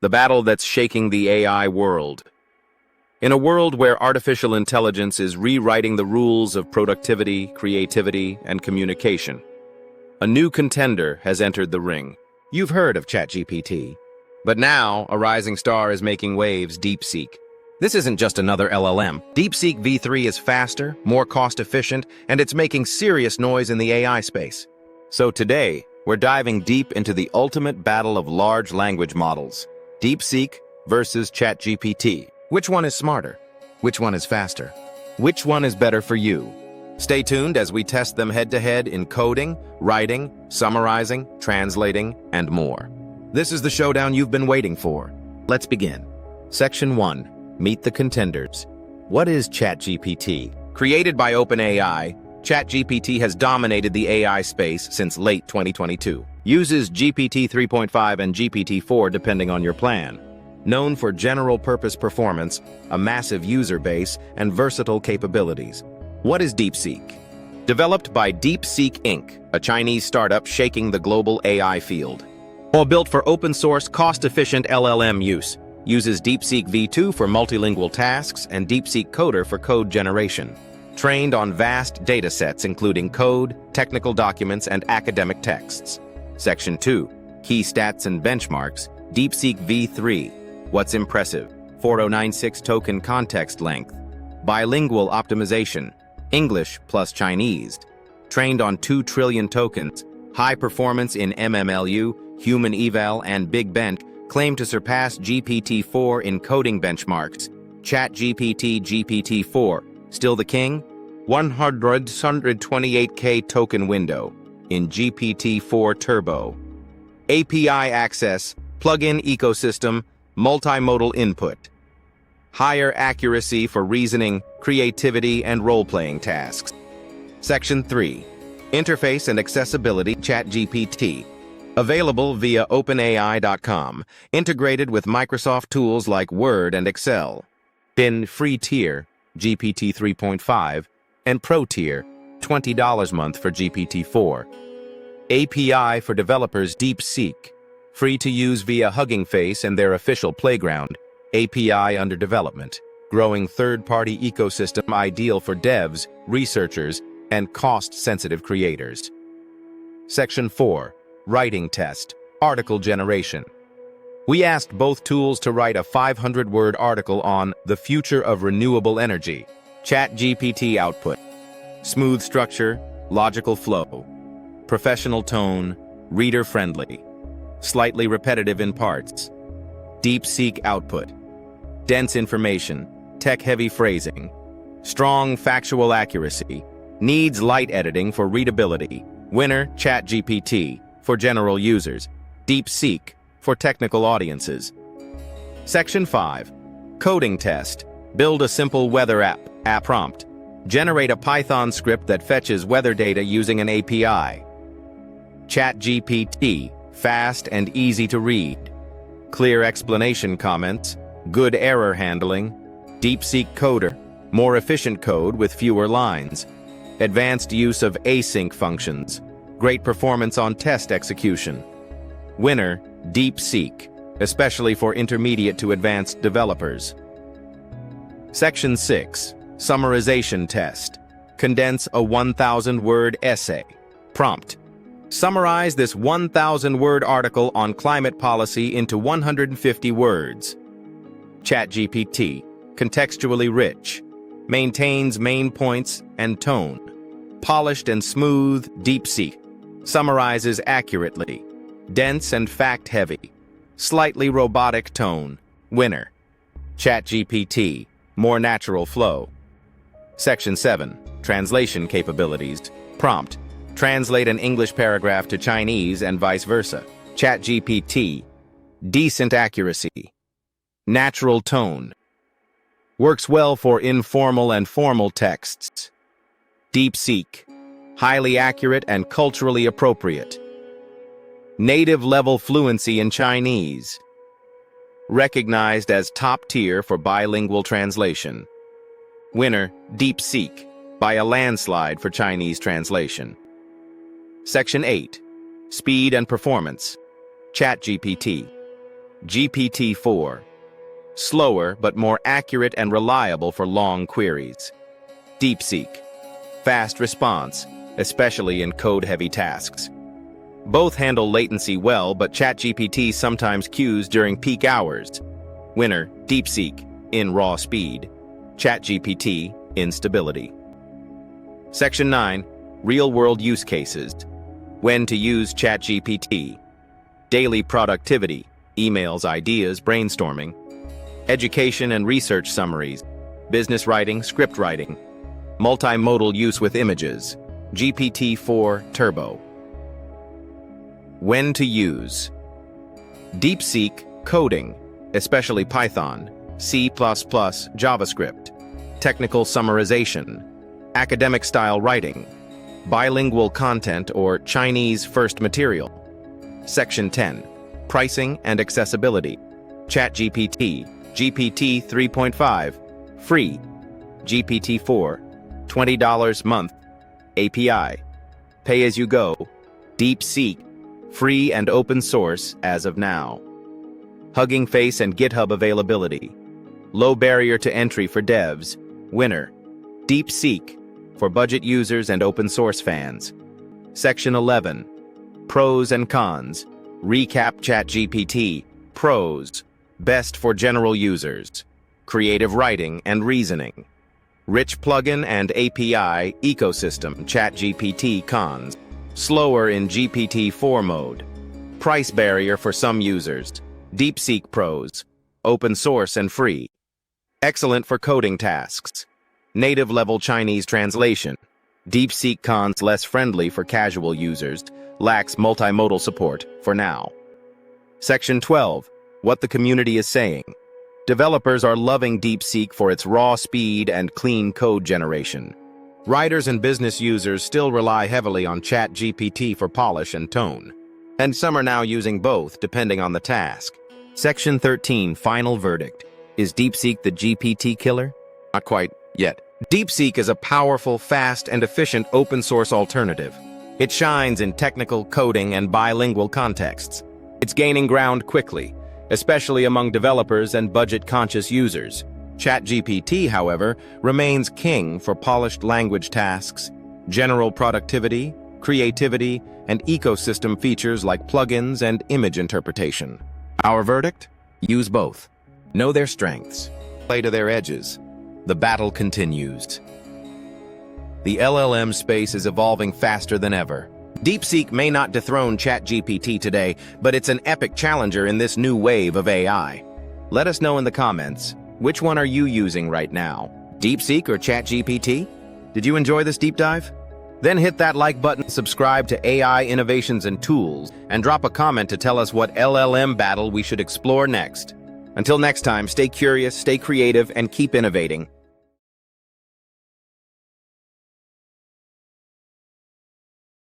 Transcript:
the battle that's shaking the AI world. In a world where artificial intelligence is rewriting the rules of productivity, creativity, and communication, a new contender has entered the ring. You've heard of ChatGPT, but now a rising star is making waves: DeepSeek. This isn't just another LLM. DeepSeek V3 is faster, more cost-efficient, and it's making serious noise in the AI space. So today, we're diving deep into the ultimate battle of large language models: DeepSeek versus ChatGPT. Which one is smarter? Which one is faster? Which one is better for you? Stay tuned as we test them head-to-head in coding, writing, summarizing, translating, and more. This is the showdown you've been waiting for. Let's begin. Section 1. Meet the contenders. What is ChatGPT? Created by OpenAI, ChatGPT has dominated the AI space since late 2022. Uses GPT 3.5 and GPT 4 depending on your plan. Known for general-purpose performance, a massive user base, and versatile capabilities. What is DeepSeek? Developed by DeepSeek Inc., a Chinese startup shaking the global AI field. Built for open-source, cost-efficient LLM use. Uses DeepSeek V2 for multilingual tasks and DeepSeek Coder for code generation. Trained on vast datasets including code, technical documents, and academic texts. Section 2. Key stats and benchmarks. DeepSeek V3. What's impressive? 4096 token context length. Bilingual optimization. English plus Chinese. Trained on 2 trillion tokens. High performance in MMLU, Human Eval, and Big Bench. Claim to surpass GPT-4 in coding benchmarks. ChatGPT GPT-4, still the king? 128K token window in GPT-4 Turbo. API access, plugin ecosystem, multimodal input. Higher accuracy for reasoning, creativity, and role-playing tasks. Section 3. Interface and accessibility. ChatGPT. Available via OpenAI.com, integrated with Microsoft tools like Word and Excel. In free tier, GPT 3.5, and Pro tier, $20 month for GPT-4. API for developers. DeepSeek. Free to use via Hugging Face and their official playground. API under development. Growing third-party ecosystem ideal for devs, researchers, and cost-sensitive creators. Section 4. Writing test. Article generation. We asked both tools to write a 500-word article on the future of renewable energy. ChatGPT output. Smooth structure, logical flow. Professional tone, reader-friendly. Slightly repetitive in parts. DeepSeek output. Dense information, tech-heavy phrasing. Strong factual accuracy. Needs light editing for readability. Winner, ChatGPT. For general users. DeepSeek, for technical audiences. Section 5. Coding test. Build a simple weather app. Prompt. Generate a Python script that fetches weather data using an API. ChatGPT. Fast and easy to read. Clear explanation comments. Good error handling. DeepSeek Coder. More efficient code with fewer lines. Advanced use of async functions. Great performance on test execution. Winner, DeepSeek, especially for intermediate to advanced developers. Section 6. Summarization test. Condense a 1,000-word essay. Prompt. Summarize this 1,000-word article on climate policy into 150 words. ChatGPT. Contextually rich. Maintains main points and tone. Polished and smooth. DeepSeek. Summarizes accurately. Dense and fact-heavy. Slightly robotic tone. Winner. ChatGPT. More natural flow. Section 7. Translation capabilities. Prompt. Translate an English paragraph to Chinese and vice versa. ChatGPT. Decent accuracy. Natural tone. Works well for informal and formal texts. DeepSeek. Highly accurate and culturally appropriate. Native-level fluency in Chinese. Recognized as top tier for bilingual translation. Winner, DeepSeek, by a landslide for Chinese translation. Section 8. Speed and performance. ChatGPT. GPT-4. Slower but more accurate and reliable for long queries. DeepSeek. Fast response, especially in code-heavy tasks. Both handle latency well, but ChatGPT sometimes queues during peak hours. Winner, DeepSeek, in raw speed. ChatGPT, in stability. Section 9. Real-world use cases. When to use ChatGPT. Daily productivity, emails, ideas, brainstorming. Education and research summaries, business writing, script writing. Multimodal use with images, GPT-4 Turbo. When to use. DeepSeek coding, especially Python, C++, JavaScript. Technical summarization, academic-style writing, bilingual content or Chinese first material. Section 10. Pricing and accessibility. ChatGPT, GPT 3.5, free. GPT-4, $20 month. API, pay-as-you-go. DeepSeek, free and open source as of now. Hugging Face and GitHub availability. Low barrier to entry for devs. Winner, DeepSeek, for budget users and open source fans. Section 11. Pros and cons. Recap ChatGPT. Pros. Best for general users. Creative writing and reasoning. Rich plugin and API ecosystem. ChatGPT cons. Slower in GPT-4 mode. Price barrier for some users. DeepSeek pros. Open source and free. Excellent for coding tasks. Native level Chinese translation. DeepSeek cons less friendly for casual users. Lacks multimodal support for now. Section 12. What the community is saying. Developers are loving DeepSeek for its raw speed and clean code generation. Writers and business users still rely heavily on ChatGPT for polish and tone. And some are now using both, depending on the task. Section 13. Final verdict. Is DeepSeek the GPT killer? Not quite yet. DeepSeek is a powerful, fast, and efficient open-source alternative. It shines in technical, coding, and bilingual contexts. It's gaining ground quickly, especially among developers and budget-conscious users. ChatGPT, however, remains king for polished language tasks, general productivity, creativity, and ecosystem features like plugins and image interpretation. Our verdict? Use both. Know their strengths. Play to their edges. The battle continues. The LLM space is evolving faster than ever. DeepSeek may not dethrone ChatGPT today, but it's an epic challenger in this new wave of AI. Let us know in the comments, which one are you using right now? DeepSeek or ChatGPT? Did you enjoy this deep dive? Then hit that like button, subscribe to AI Innovations and Tools, and drop a comment to tell us what LLM battle we should explore next. Until next time, stay curious, stay creative, and keep innovating.